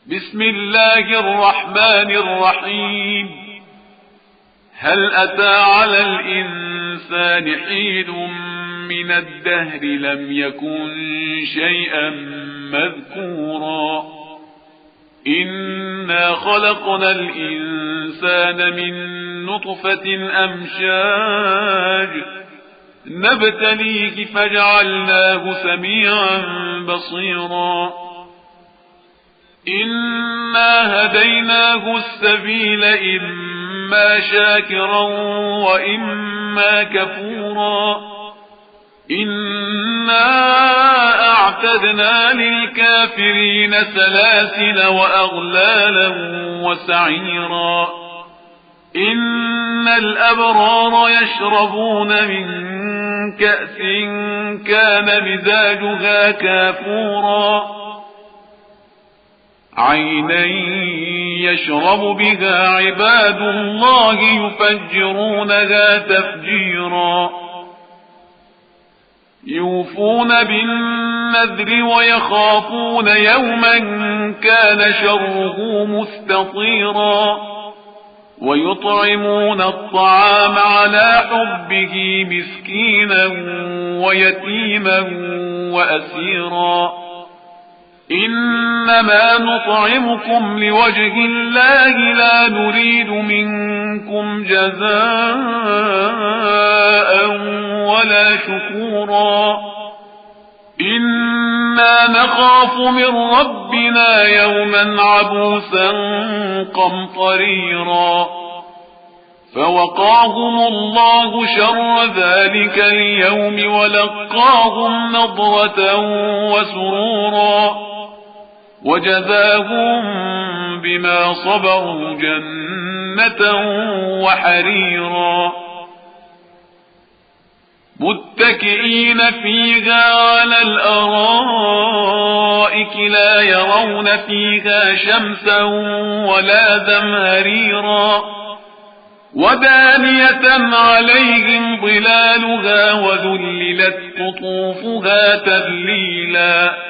بسم الله الرحمن الرحيم. هل أتى على الإنسان حين من الدهر لم يكن شيئا مذكورا إنا خلقنا الإنسان من نطفة أمشاج نبتليه فجعلناه سميعا بصيرا إنا هديناه السبيل إما شاكرا وإما كفورا إنا أعتدنا للكافرين سلاسل وأغلالا وسعيرا إن الأبرار يشربون من كأس كان مزاجها كافورا عينا يشرب بها عباد الله يفجرونها تفجيرا يوفون بالنذر ويخافون يوما كان شره مستطيرا ويطعمون الطعام على حبه مسكينا ويتيما وأسيرا إنما نطعمكم لوجه الله لا نريد منكم جزاء ولا شكورا إنا نخاف من ربنا يوما عبوسا قمطريرا فوقاهم الله شر ذلك اليوم ولقاهم نضرة وسرورا وجزاهم بما صبروا جنة وحريرا متكئين فيها على الأرائك لا يرون فيها شمسا ولا زمهريرا ودانية عليهم ظلالها وذللت قطوفها تذليلا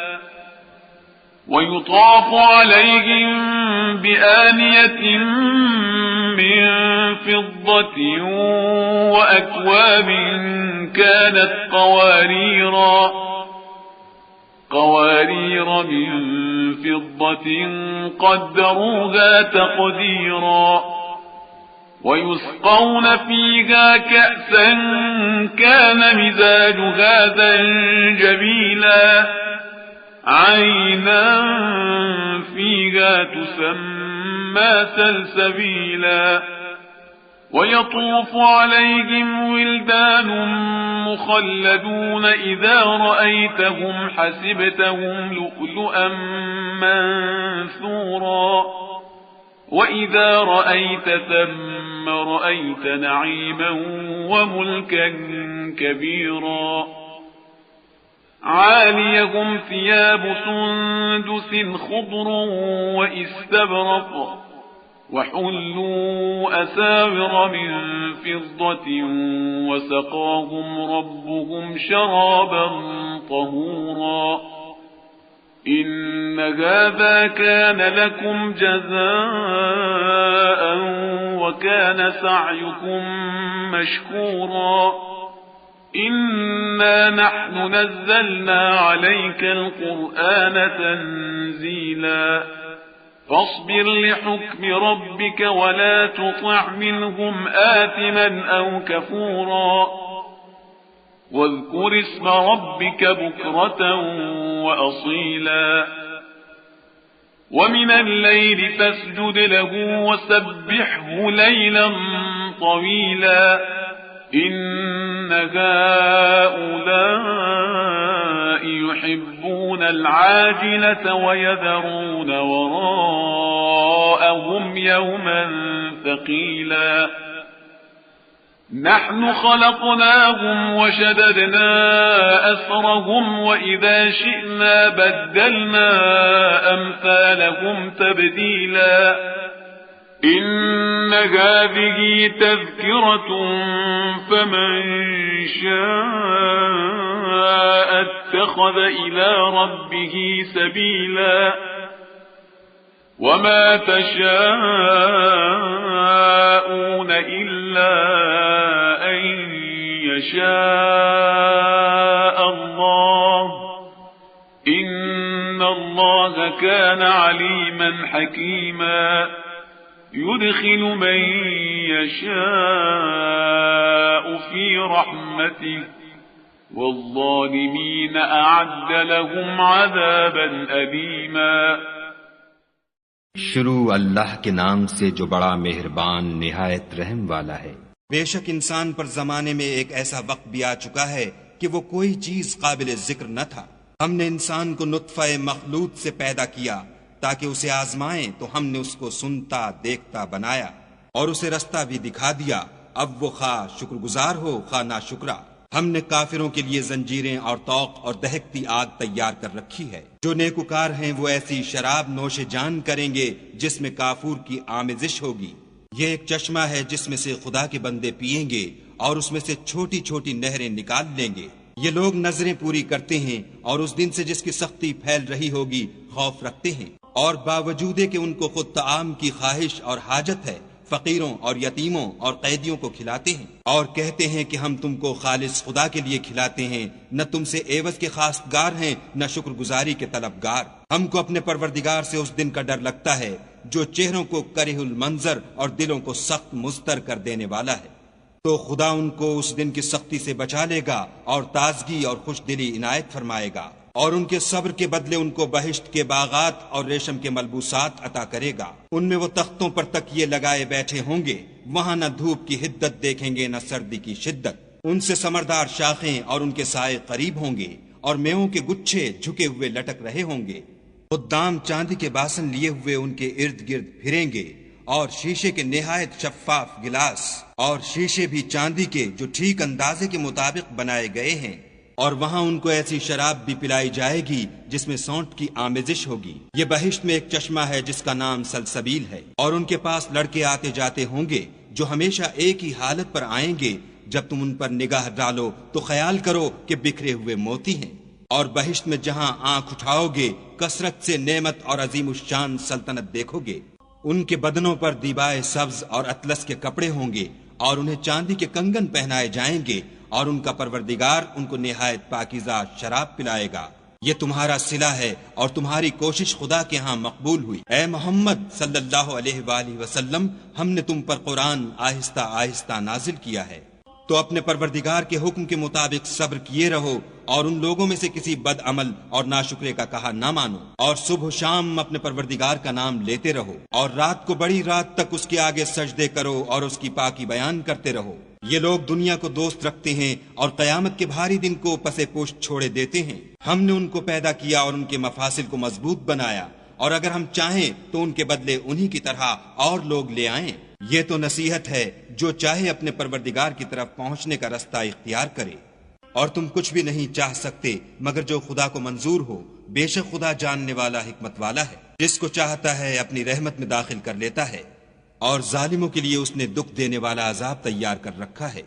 ويطاف عليهم بآنية من فضة وأكواب كانت قوارير من فضة قدروها تقديرا ويسقون فيها كأسا كان مزاجها زنجبيلا عينا فيها تسمى سلسبيلا ويطوف عليهم ولدان مخلدون إذا رأيتهم حسبتهم لؤلؤا منثورا وإذا رأيت ثم رأيت نعيما وملكا كبيرا عاليهم ثياب سندس خضر وإستبرق وحلوا أساور من فضة وسقاهم ربهم شرابا طهورا إن هذا كان لكم جزاء وكان سعيكم مشكورا إنا نحن نزلنا عليك القرآن تنزيلا فاصبر لحكم ربك ولا تطع منهم آثما أو كفورا واذكر اسم ربك بكرة وأصيلا ومن الليل فاسجد له وسبحه ليلا طويلا إن هؤلاء يحبون العاجلة ويذرون وراءهم يوما ثقيلا نحن خلقناهم وشددنا أسرهم وإذا شئنا بدلنا أمثالهم تبديلا إن هذه تذكرة فمن شاء اتخذ إلى ربه سبيلا وما تشاءون إلا أن يشاء الله إن الله كان عليما حكيما يدخل من يشاء في رحمته والظالمين أعد لهم عذابا أليما. شروع اللہ کے نام سے جو بڑا مہربان نہایت رحم والا ہے. بے شک انسان پر زمانے میں ایک ایسا وقت بھی آ چکا ہے کہ وہ کوئی چیز قابل ذکر نہ تھا. ہم نے انسان کو نطفہ مخلوط سے پیدا کیا تاکہ اسے آزمائیں، تو ہم نے اس کو سنتا دیکھتا بنایا اور اسے رستہ بھی دکھا دیا. اب وہ خواہ شکر گزار ہو خواہ ناشکرا. ہم نے کافروں کے لیے زنجیریں اور طوق اور دہکتی آگ تیار کر رکھی ہے. جو نیکوکار ہیں وہ ایسی شراب نوش جان کریں گے جس میں کافور کی آمیزش ہوگی. یہ ایک چشمہ ہے جس میں سے خدا کے بندے پئیں گے اور اس میں سے چھوٹی چھوٹی نہریں نکال لیں گے. یہ لوگ نظریں پوری کرتے ہیں اور اس دن سے جس کی سختی پھیل رہی ہوگی خوف رکھتے ہیں، اور باوجود کہ ان کو خود طعام کی خواہش اور حاجت ہے فقیروں اور یتیموں اور قیدیوں کو کھلاتے ہیں، اور کہتے ہیں کہ ہم تم کو خالص خدا کے لیے کھلاتے ہیں، نہ تم سے عوض کے خواستگار ہیں نہ شکر گزاری کے طلبگار. ہم کو اپنے پروردگار سے اس دن کا ڈر لگتا ہے جو چہروں کو کرہ المنظر اور دلوں کو سخت مضطر کر دینے والا ہے. تو خدا ان کو اس دن کی سختی سے بچا لے گا اور تازگی اور خوش دلی عنایت فرمائے گا، اور ان کے صبر کے بدلے ان کو بہشت کے باغات اور ریشم کے ملبوسات عطا کرے گا. ان میں وہ تختوں پر تکیے لگائے بیٹھے ہوں گے، وہاں نہ دھوپ کی حدت دیکھیں گے نہ سردی کی شدت. ان سے ثمردار شاخیں اور ان کے سائے قریب ہوں گے، اور میووں کے گچھے جھکے ہوئے لٹک رہے ہوں گے. خدام چاندی کے باسن لیے ہوئے ان کے ارد گرد پھریں گے، اور شیشے کے نہایت شفاف گلاس، اور شیشے بھی چاندی کے جو ٹھیک اندازے کے مطابق بنائے گئے ہیں. اور وہاں ان کو ایسی شراب بھی پلائی جائے گی جس میں سونٹ کی آمیزش ہوگی. یہ بہشت میں ایک چشمہ ہے جس کا نام سلسبیل ہے، اور ان کے پاس لڑکے آتے جاتے ہوں گے جو ہمیشہ ایک ہی حالت پر آئیں گے. جب تم ان پر نگاہ ڈالو تو خیال کرو کہ بکھرے ہوئے موتی ہیں. اور بہشت میں جہاں آنکھ اٹھاؤ گے کثرت سے نعمت اور عظیم الشان سلطنت دیکھو گے. ان کے بدنوں پر دیبائے سبز اور اطلس کے کپڑے ہوں گے، اور انہیں چاندی کے کنگن پہنائے جائیں گے، اور ان کا پروردگار ان کو نہایت پاکیزہ شراب پلائے گا. یہ تمہارا صلہ ہے اور تمہاری کوشش خدا کے ہاں مقبول ہوئی. اے محمد صلی اللہ علیہ وآلہ وسلم، ہم نے تم پر قرآن آہستہ آہستہ نازل کیا ہے، تو اپنے پروردگار کے حکم کے مطابق صبر کیے رہو، اور ان لوگوں میں سے کسی بد عمل اور ناشکرے کا کہا نہ مانو. اور صبح و شام اپنے پروردگار کا نام لیتے رہو، اور رات کو بڑی رات تک اس کے آگے سجدے کرو اور اس کی پاکی بیان کرتے رہو. یہ لوگ دنیا کو دوست رکھتے ہیں اور قیامت کے بھاری دن کو پسے پشت چھوڑے دیتے ہیں. ہم نے ان کو پیدا کیا اور ان کے مفاصل کو مضبوط بنایا، اور اگر ہم چاہیں تو ان کے بدلے انہی کی طرح اور لوگ لے آئیں. یہ تو نصیحت ہے، جو چاہے اپنے پروردگار کی طرف پہنچنے کا رستہ اختیار کرے. اور تم کچھ بھی نہیں چاہ سکتے مگر جو خدا کو منظور ہو. بے شک خدا جاننے والا حکمت والا ہے. جس کو چاہتا ہے اپنی رحمت میں داخل کر لیتا ہے، اور ظالموں کے لیے اس نے دکھ دینے والا عذاب تیار کر رکھا ہے.